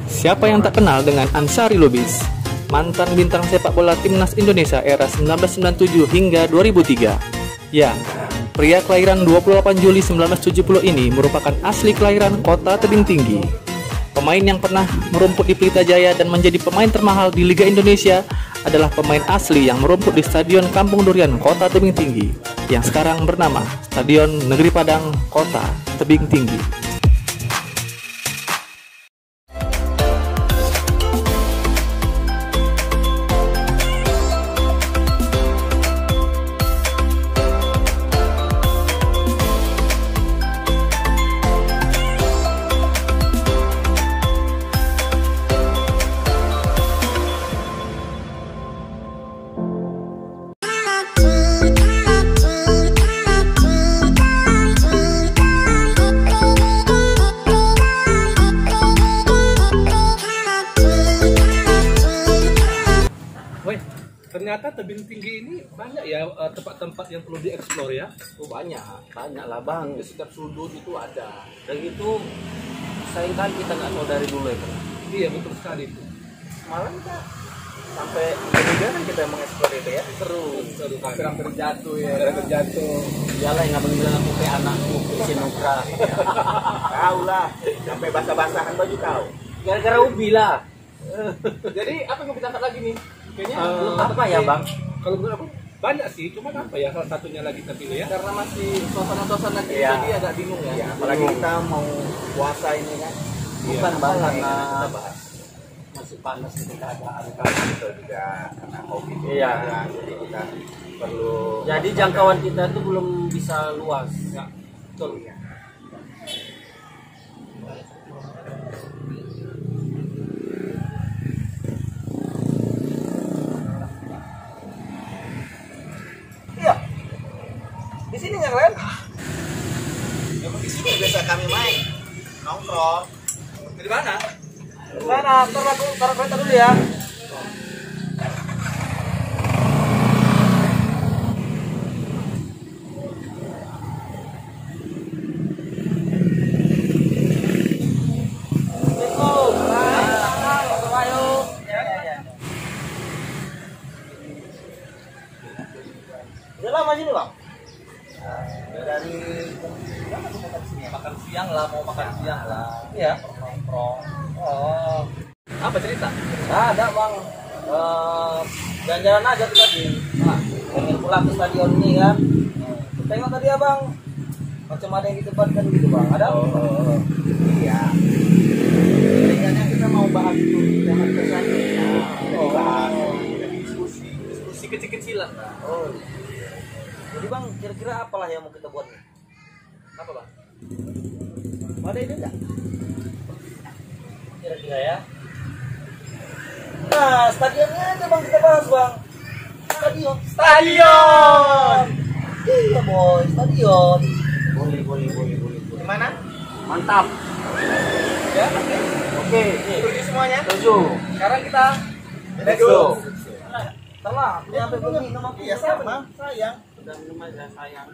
Siapa yang tak kenal dengan Ansari Lubis, mantan bintang sepak bola timnas Indonesia era 1997 hingga 2003. Ya, pria kelahiran 28 Juli 1970 ini merupakan asli kelahiran kota Tebing Tinggi. Pemain yang pernah merumput di Pelita Jaya dan menjadi pemain termahal di Liga Indonesia adalah pemain asli yang merumput di Stadion Kampung Durian Kota Tebing Tinggi, yang sekarang bernama Stadion Negeri Padang Kota Tebing Tinggi. Ternyata Tebing Tinggi ini banyak ya tempat-tempat yang perlu dieksplor ya. Oh banyak lah bang, di setiap sudut itu ada. Dan itu seringkali kita nggak tahu dari dulu ya. Iya betul sekali itu. Malah kita sampai juga kan kita mengeksplor itu ya. Seru Hampir jatuh ya. Hampir jatuh. Iyalah yang nggak bilang aku kayak anakku si Nukra. Kau lah, sampai basah-basahan baju kau. Gara-gara ubi lah. Jadi apa yang mau kita angkat lagi nih? Kayaknya apa ya bang? Kalau menurut aku banyak sih, cuma apa ya salah satunya lagi kita pilih ya? Karena masih suasana kita Iya. jadi agak bingung ya. Apalagi kita mau puasa ini kan. Bukan Iya. bang karena masih panas kita ada itu juga karena COVID. Iya. Jadi kita perlu. Jadi jangkauan kita itu belum bisa luas. Ya, betul. Iya. Di sini yang lain. Ya di sini biasa kami main. Nongkrong. Di mana? Di sana, taruh kereta dulu ya. Udah lama sini bang? Dari makan siang lah, mau makan siang lah. Iya. Nongkrong. Oh. Apa cerita? Nggak ada bang. Jalan-jalan aja tuh tadi. Nah, pengen pulang ke stadion ini kan. Tengok tadi abang. Macam ada yang ditempatkan gitu bang. Ada? Oh. Iya. Kayaknya kita mau bahas itu dengan kesannya. Oh. Bahas. Diskusi kecil-kecilan. Oh. Jadi bang, kira-kira apalah yang mau kita buat nih? Apa bang? Ada ide enggak? Kira-kira ya. Nah, stadionnya aja bang kita bahas bang. Stadion. Iya boy, stadion. Boleh. Di mana? Mantap. Ya, Oke. setuju semuanya. Setuju. Sekarang kita Let's go. Telah, ini sampai belum minum aku. Iya sama, sayang. Udah minum aja sayang.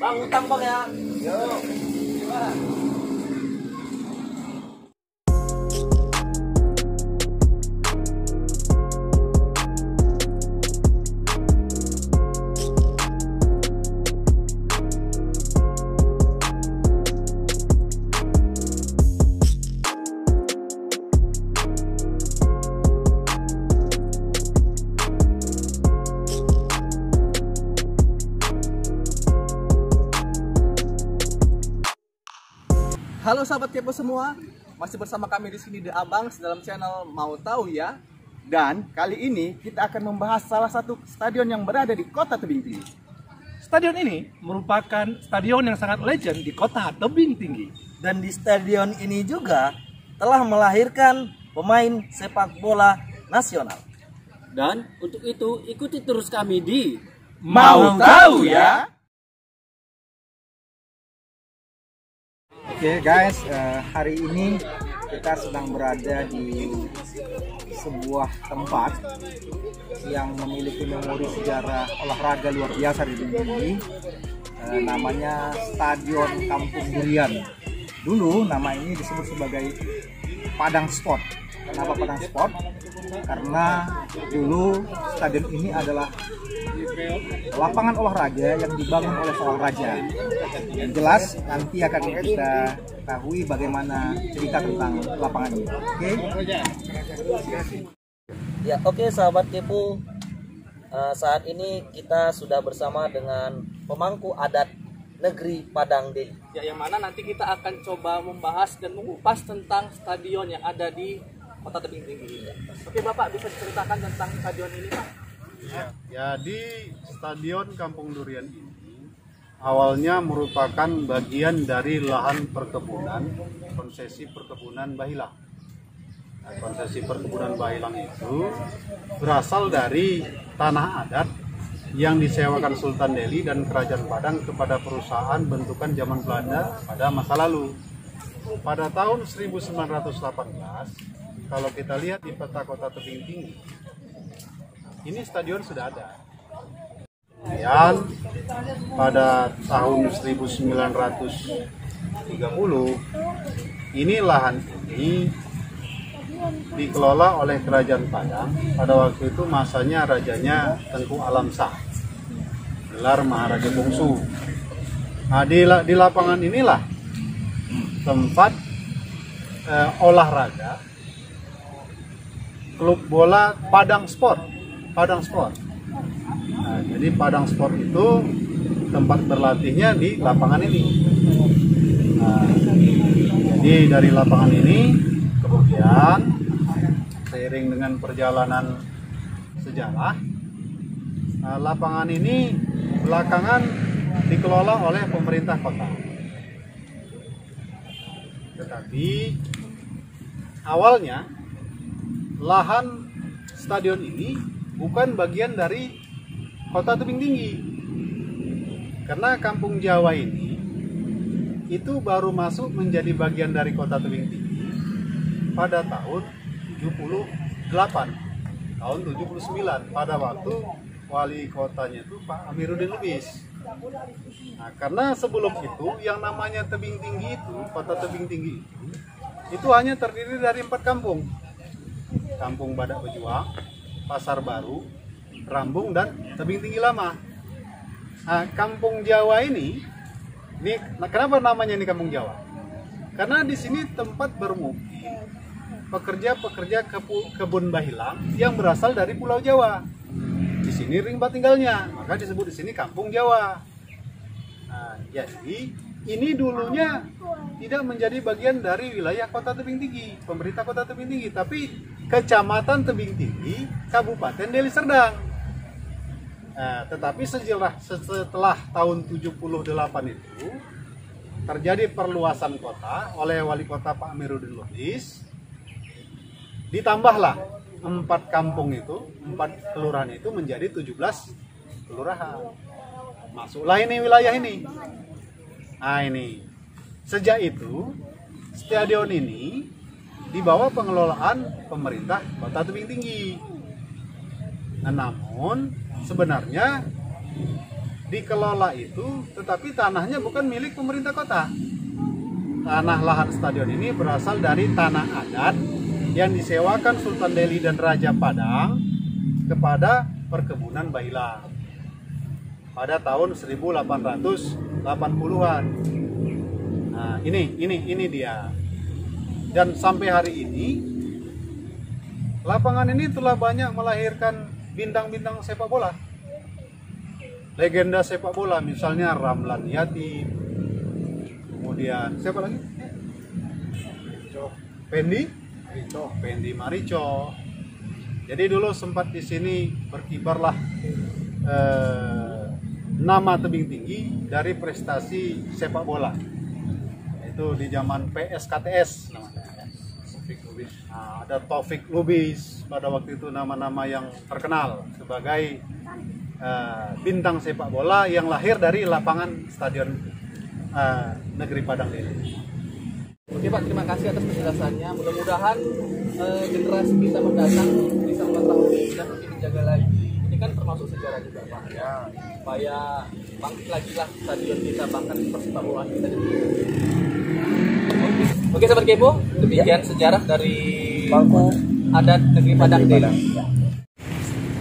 Bang, utang bang ya. Yuk. Gimana? Halo sahabat kepo semua, masih bersama kami di sini di Abang dalam channel Mau Tahu Ya. Dan kali ini kita akan membahas salah satu stadion yang berada di Kota Tebing Tinggi. Stadion ini merupakan stadion yang sangat legend di Kota Tebing Tinggi. Dan di stadion ini juga telah melahirkan pemain sepak bola nasional. Dan untuk itu ikuti terus kami di Mau Tahu Ya. Oke guys, hari ini kita sedang berada di sebuah tempat yang memiliki memori sejarah olahraga luar biasa di dunia ini. Namanya Stadion Kampung Durian. Dulu nama ini disebut sebagai Padang Sport. Kenapa Padang Sport? Karena dulu stadion ini adalah lapangan olahraga yang dibangun oleh seorang raja. Yang jelas nanti akan kita ketahui bagaimana cerita tentang lapangan ini. Oke? Ya, oke sahabat Kepo. Saat ini kita sudah bersama dengan pemangku adat negeri Padang Deli. Ya, yang mana nanti kita akan coba membahas dan mengupas tentang stadion yang ada di Kota Tebing Tinggi. Oke Bapak, bisa diceritakan tentang stadion ini Pak? Jadi Stadion Kampung Durian ini awalnya merupakan bagian dari lahan perkebunan konsesi perkebunan Bahilang. Nah, konsesi perkebunan Bahilang itu berasal dari tanah adat yang disewakan Sultan Delhi dan Kerajaan Padang kepada perusahaan bentukan zaman Belanda pada masa lalu. Pada tahun 1918, kalau kita lihat di peta Kota Tebing Tinggi, ini stadion sudah ada. Dan pada tahun 1930, ini lahan ini dikelola oleh Kerajaan Padang. Pada waktu itu masanya rajanya Tengku Alam Shah, gelar Maharaja Bungsu. Nah, di lapangan inilah tempat olahraga klub bola Padang Sport. Nah, jadi Padang Sport itu tempat berlatihnya di lapangan ini. Nah, jadi dari lapangan ini kemudian seiring dengan perjalanan sejarah, lapangan ini belakangan dikelola oleh pemerintah kota. Tetapi awalnya lahan stadion ini bukan bagian dari Kota Tebing Tinggi, karena Kampung Jawa ini itu baru masuk menjadi bagian dari Kota Tebing Tinggi pada tahun 78, tahun 79, pada waktu wali kotanya itu Pak Amiruddin Lubis. Nah, karena sebelum itu yang namanya Tebing Tinggi itu, Kota Tebing Tinggi itu hanya terdiri dari 4 kampung. Kampung Badak Bejuang, Pasar Baru, Rambung, dan Tebing Tinggi Lama. Nah, Kampung Jawa ini kenapa namanya ini Kampung Jawa? Karena di sini tempat bermukim pekerja-pekerja kebun Bahilang yang berasal dari Pulau Jawa. Di sini rimba tinggalnya, maka disebut di sini Kampung Jawa. Nah, jadi ini dulunya tidak menjadi bagian dari wilayah Kota Tebing Tinggi, pemerintah Kota Tebing Tinggi, tapi Kecamatan Tebing Tinggi, Kabupaten Deli Serdang. Nah, tetapi setelah tahun 78 itu terjadi perluasan kota oleh wali kota Pak Amiruddin Lubis. Ditambahlah 4 kampung itu, 4 kelurahan itu menjadi 17 kelurahan. Masuklah ini wilayah ini. Nah, ini. Sejak itu stadion ini di bawah pengelolaan pemerintah Kota Tebing Tinggi. Nah, namun sebenarnya dikelola itu, tetapi tanahnya bukan milik pemerintah kota. Tanah lahan stadion ini berasal dari tanah adat yang disewakan Sultan Delhi dan Raja Padang kepada perkebunan Bahilang pada tahun 1880-an. Nah, ini dia. Dan sampai hari ini lapangan ini telah banyak melahirkan bintang-bintang sepak bola. Legenda sepak bola misalnya Ramlan Yati. Kemudian siapa lagi? Pendi Marico. Jadi dulu sempat di sini berkibarlah nama Tebing Tinggi dari prestasi sepak bola. Itu di zaman PSKTS namanya. Nah, ada Taufik Lubis pada waktu itu, nama-nama yang terkenal sebagai bintang sepak bola yang lahir dari lapangan Stadion Negeri Padang ini. Oke Pak, terima kasih atas penjelasannya. Mudah-mudahan generasi kita mendatang bisa mengetahui dan mungkin menjaga lagi. Ini kan termasuk sejarah juga Pak. Ya, supaya bangkit lagi lah stadion kita, bahkan sepak bola kita. Oke. Oke Sobat Kepo, demikian sejarah dari Bangku adat negeri Padang Dela.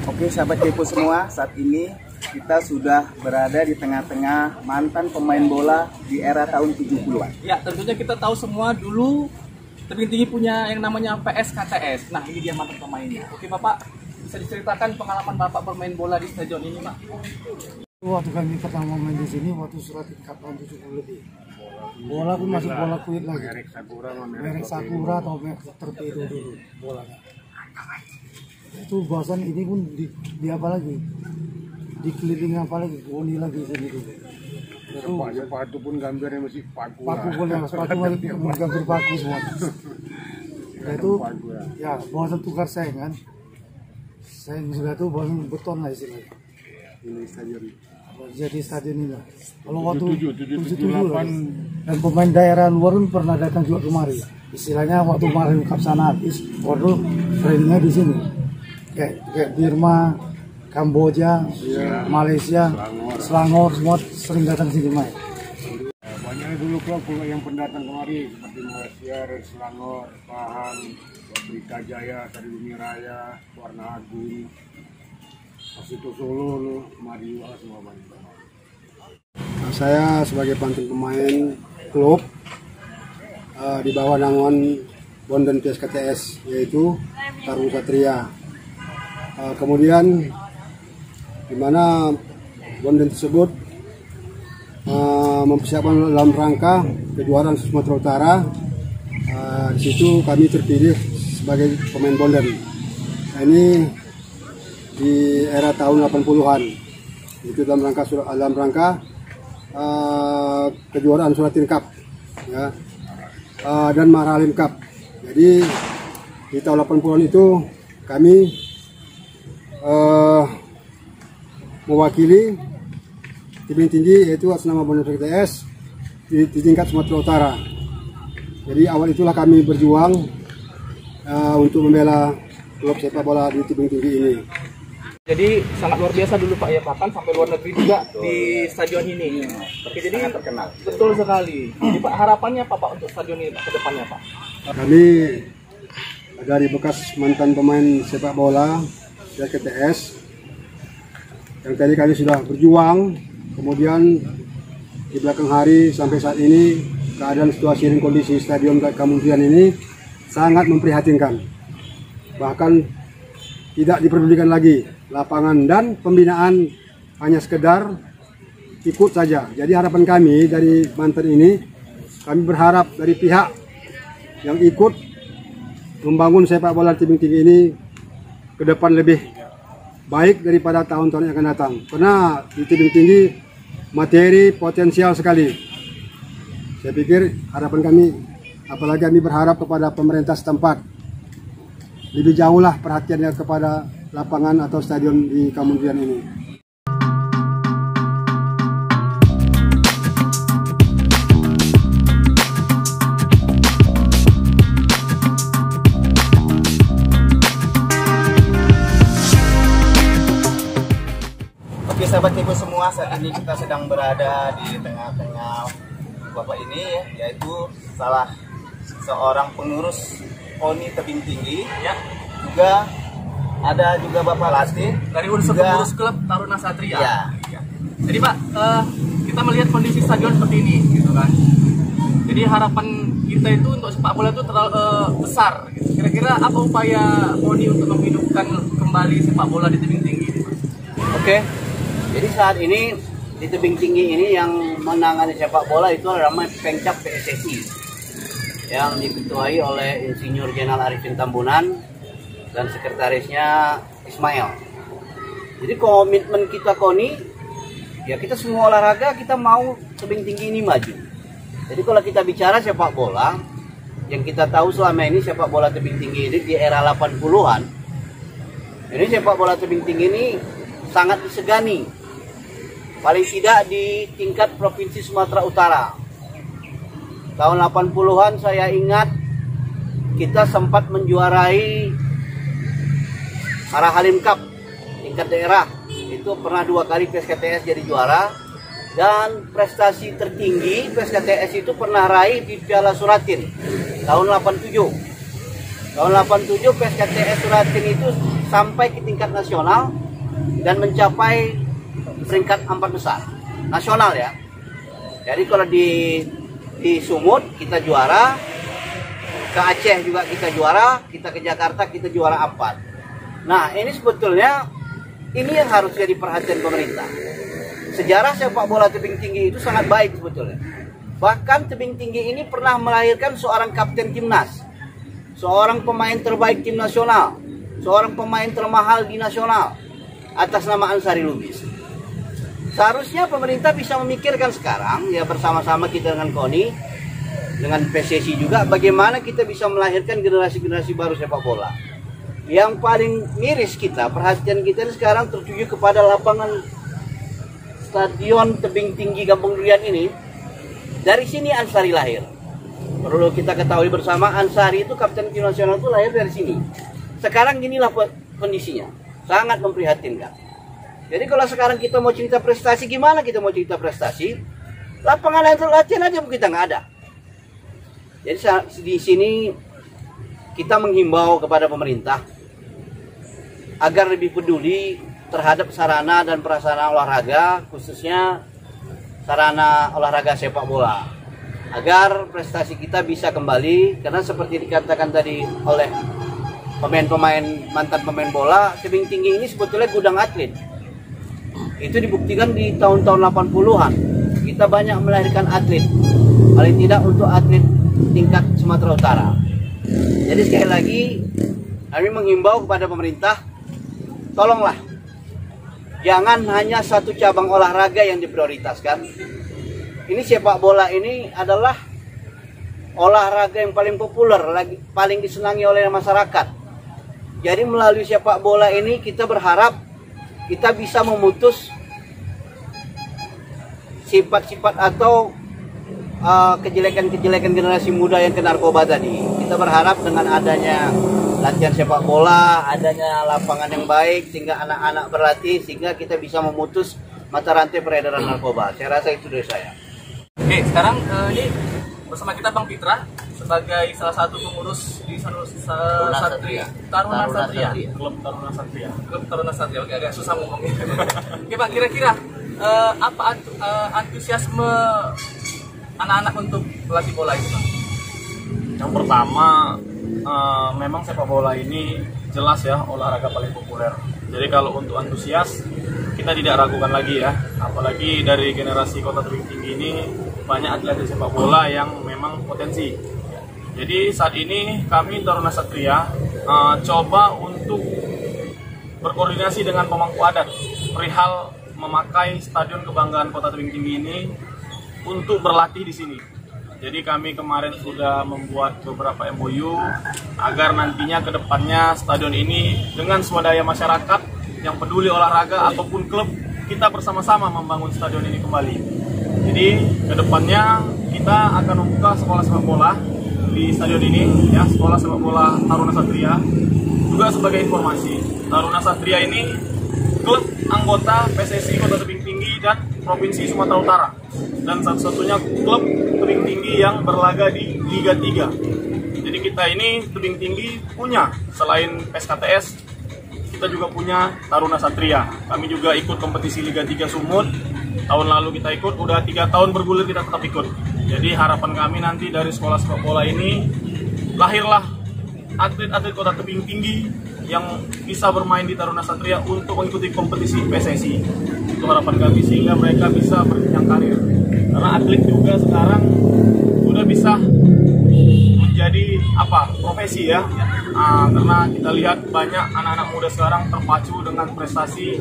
Oke sahabat Kepo semua, saat ini kita sudah berada di tengah-tengah mantan pemain bola di era tahun 70-an. Ya, tentunya kita tahu semua dulu Tebing Tinggi punya yang namanya PSKTS. Nah, ini dia mantan pemainnya. Oke Bapak, bisa diceritakan pengalaman Bapak bermain bola di stadion ini, Pak? Waktu kami pertama main di sini waktu surat tingkat tahun 70 lebih. Bola pun masih bola kulit lagi. Merek Sakura atau merek Torpedo dulu bolanya. Itu bahasan ini pun di apa lagi? Dikelilingi apa lagi? Goni lagi sini dulu. Sepatu pun gambarnya masih paku. Paku boleh, sepatu masih gambar paku semua. Nah, itu ya bahasan tukar saing kan. Saing juga tuh bahasan beton lah istilahnya. Ini stadion. Jadi stadion ini lah. Kalau waktu 77 dan pemain daerah luar pun pernah datang juga kemari. Istilahnya waktu kemarin Cup sana habis, waktu trainingnya di sini. Kayak Birma, Kamboja, Malaysia, Selangor semua sering datang sini main. Banyak dulu klub yang pendatang kemari seperti Malaysia, Selangor, Pahang, Pelita Jaya, Sari Bumi Raya, Warna Agung, Pasito Solo, kemari semua banyak. Saya sebagai pantun pemain klub di bawah naungan Bondan PSKTS yaitu Tarung Satria. Kemudian di mana Bondan tersebut mempersiapkan dalam rangka kejuaraan Sumatera Utara. Di situ kami terpilih sebagai pemain Bondan. Nah, ini di era tahun 80-an. Itu dalam rangka kejuaraan Suratin Cup ya. Dan Maralim Cup. Jadi di tahun 80-an itu kami mewakili Tebing Tinggi yaitu atas nama Bondan PSKTS di tingkat Sumatera Utara. Jadi awal itulah kami berjuang untuk membela klub sepak bola di Tebing Tinggi ini. Jadi sangat luar biasa dulu Pak ya, bahkan sampai luar negeri juga di stadion ini. Oke, jadi terkenal. Betul sekali. Jadi Pak, harapannya apa Pak untuk stadion ini ke depannya Pak? Kami dari bekas mantan pemain sepak bola PSKTS yang tadi kami sudah berjuang, kemudian di belakang hari sampai saat ini keadaan situasi dan kondisi stadion Kementerian ini sangat memprihatinkan. Bahkan tidak diperdulikan lagi lapangan dan pembinaan, hanya sekedar ikut saja. Jadi harapan kami dari mantan ini, kami berharap dari pihak yang ikut membangun sepak bola Tebing Tinggi ini ke depan lebih baik daripada tahun-tahun yang akan datang. Karena di Tebing Tinggi materi potensial sekali. Saya pikir harapan kami, apalagi kami berharap kepada pemerintah setempat lebih jauhlah perhatiannya kepada lapangan atau stadion di Kementerian ini. Oke sahabat Kepo semua, saat ini kita sedang berada di tengah-tengah bapak ini ya, yaitu salah seorang pengurus KONI Tebing Tinggi ya. Juga ada juga Bapak Lasti Dari unsur pengurus klub Taruna Satria. ya. Jadi Pak, kita melihat kondisi stadion seperti ini gitu kan. Jadi harapan kita itu untuk sepak bola itu terlalu besar gitu. Kira-kira apa upaya KONI untuk menghidupkan kembali sepak bola di Tebing Tinggi? Oke. Jadi saat ini di Tebing Tinggi ini yang menangani sepak bola itu namanya Pengcap PSSI yang diketuai oleh Insinyur Jenderal Arifin Tambunan dan sekretarisnya Ismail. Jadi komitmen kita KONI, ya kita semua olahraga kita mau Tebing Tinggi ini maju. Jadi kalau kita bicara sepak bola, yang kita tahu selama ini sepak bola Tebing Tinggi ini di era 80-an, ini sepak bola Tebing Tinggi ini sangat disegani. Paling tidak di tingkat Provinsi Sumatera Utara. Tahun 80-an saya ingat kita sempat menjuarai Maralim Cup tingkat daerah. Itu pernah 2 kali PSKTS jadi juara. Dan prestasi tertinggi PSKTS itu pernah raih di Piala Suratin tahun 87. Tahun 87 PSKTS Suratin itu sampai ke tingkat nasional dan mencapai peringkat 4 besar nasional ya. Jadi kalau di Sumut kita juara, ke Aceh juga kita juara, kita ke Jakarta kita juara 4. Nah ini sebetulnya ini yang harus jadi perhatian pemerintah. Sejarah sepak bola tebing tinggi itu sangat baik sebetulnya. Bahkan tebing tinggi ini pernah melahirkan seorang kapten timnas, seorang pemain terbaik tim nasional, seorang pemain termahal di nasional atas nama Ansari Lubis. Seharusnya pemerintah bisa memikirkan sekarang ya bersama-sama kita dengan KONI, dengan PSSI juga, bagaimana kita bisa melahirkan generasi-generasi baru sepak bola. Yang paling miris kita, perhatian kita ini sekarang tertuju kepada lapangan Stadion Tebing Tinggi Kampung Durian ini. Dari sini Ansari lahir. Perlu kita ketahui bersama, Ansari itu kapten tim nasional itu lahir dari sini. Sekarang inilah kondisinya, sangat memprihatinkan. Jadi kalau sekarang kita mau cerita prestasi, gimana kita mau cerita prestasi? Lapangan latihan aja kita nggak ada. Jadi di sini kita menghimbau kepada pemerintah agar lebih peduli terhadap sarana dan prasarana olahraga, khususnya sarana olahraga sepak bola, agar prestasi kita bisa kembali. Karena seperti dikatakan tadi oleh mantan pemain bola, tebing tinggi ini sebetulnya gudang atlet. Itu dibuktikan di tahun-tahun 80-an. Kita banyak melahirkan atlet, paling tidak untuk atlet tingkat Sumatera Utara. Jadi sekali lagi kami menghimbau kepada pemerintah, tolonglah jangan hanya satu cabang olahraga yang diprioritaskan. Ini sepak bola ini adalah olahraga yang paling populer, paling disenangi oleh masyarakat. Jadi melalui sepak bola ini kita berharap kita bisa memutus sifat-sifat atau kejelekan-kejelekan generasi muda yang ke narkoba tadi. Kita berharap dengan adanya latihan sepak bola, adanya lapangan yang baik sehingga anak-anak berlatih, sehingga kita bisa memutus mata rantai peredaran narkoba. Saya rasa itu dari saya. Oke, sekarang ini bersama kita Bang Fitra sebagai salah satu pengurus di Taruna Satria. Klub Taruna Satria. Klub Taruna Satria. Oke, agak susah ngomongnya. Oke, Bang, kira-kira apa antusiasme anak-anak untuk pelatih bola itu, Bang? Yang pertama, memang sepak bola ini jelas ya olahraga paling populer. Jadi kalau untuk antusias kita tidak ragukan lagi ya, apalagi dari generasi Kota Tebing Tinggi ini banyak atlet sepak bola yang memang potensi. Jadi saat ini kami Taruna Satria coba untuk berkoordinasi dengan pemangku adat perihal memakai Stadion Kebanggaan Kota Tebing Tinggi ini untuk berlatih di sini. Jadi kami kemarin sudah membuat beberapa MOU agar nantinya ke depannya stadion ini dengan swadaya masyarakat yang peduli olahraga ataupun klub, kita bersama-sama membangun stadion ini kembali. Jadi ke depannya kita akan membuka sekolah sepak bola di stadion ini ya, sekolah sepak bola Taruna Satria. Juga sebagai informasi, Taruna Satria ini klub anggota PSSI Kota Tebing Tinggi dan Provinsi Sumatera Utara, dan satu-satunya klub tebing tinggi yang berlaga di Liga 3. Jadi kita ini tebing tinggi punya, selain PSKTS, kita juga punya Taruna Satria. Kami juga ikut kompetisi Liga 3 Sumut. Tahun lalu kita ikut, udah 3 tahun bergulir kita tetap ikut. Jadi harapan kami nanti dari sekolah sepak bola ini lahirlah atlet-atlet Kota Tebing Tinggi yang bisa bermain di Taruna Satria untuk mengikuti kompetisi PSSI. Itu harapan kami, sehingga mereka bisa berjenjang karir. Karena atlet juga sekarang sudah bisa menjadi profesi ya. Karena kita lihat banyak anak-anak muda sekarang terpacu dengan prestasi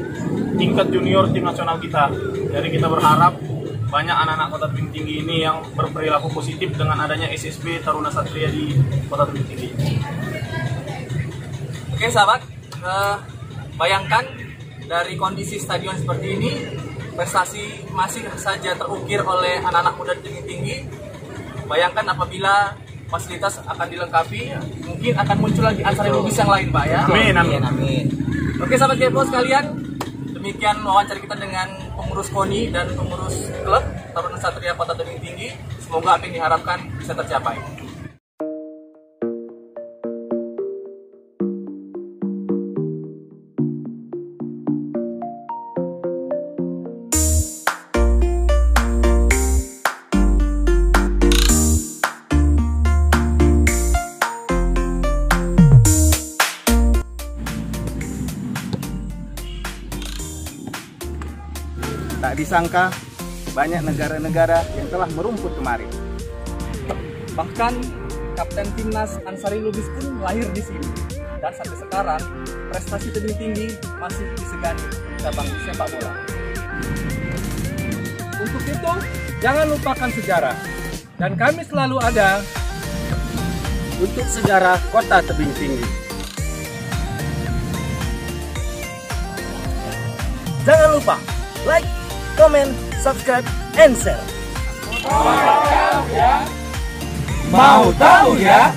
tingkat junior tim nasional kita. Jadi kita berharap banyak anak-anak Kota Tebing Tinggi ini yang berperilaku positif dengan adanya SSB Taruna Satria di Kota Tebing Tinggi. Oke sahabat, bayangkan dari kondisi stadion seperti ini, prestasi masih saja terukir oleh anak-anak muda tebing tinggi. Bayangkan apabila fasilitas akan dilengkapi, mungkin akan muncul lagi Ansari Lubis yang lain, Pak ya. Amin, amin, amin. Oke sahabat Kepo sekalian, demikian wawancara kita dengan pengurus KONI dan pengurus klub Taruna Satria Kota Tebing Tinggi. Semoga apa yang diharapkan bisa tercapai. Tak disangka banyak negara-negara yang telah merumput kemarin. Bahkan Kapten Timnas Ansari Lubis pun lahir di sini. Dan sampai sekarang prestasi tebing tinggi masih disegani cabang sepak bola. Untuk itu, jangan lupakan sejarah. Dan kami selalu ada untuk sejarah Kota Tebing Tinggi. Jangan lupa like, comment, subscribe, and share. Mau tahu ya?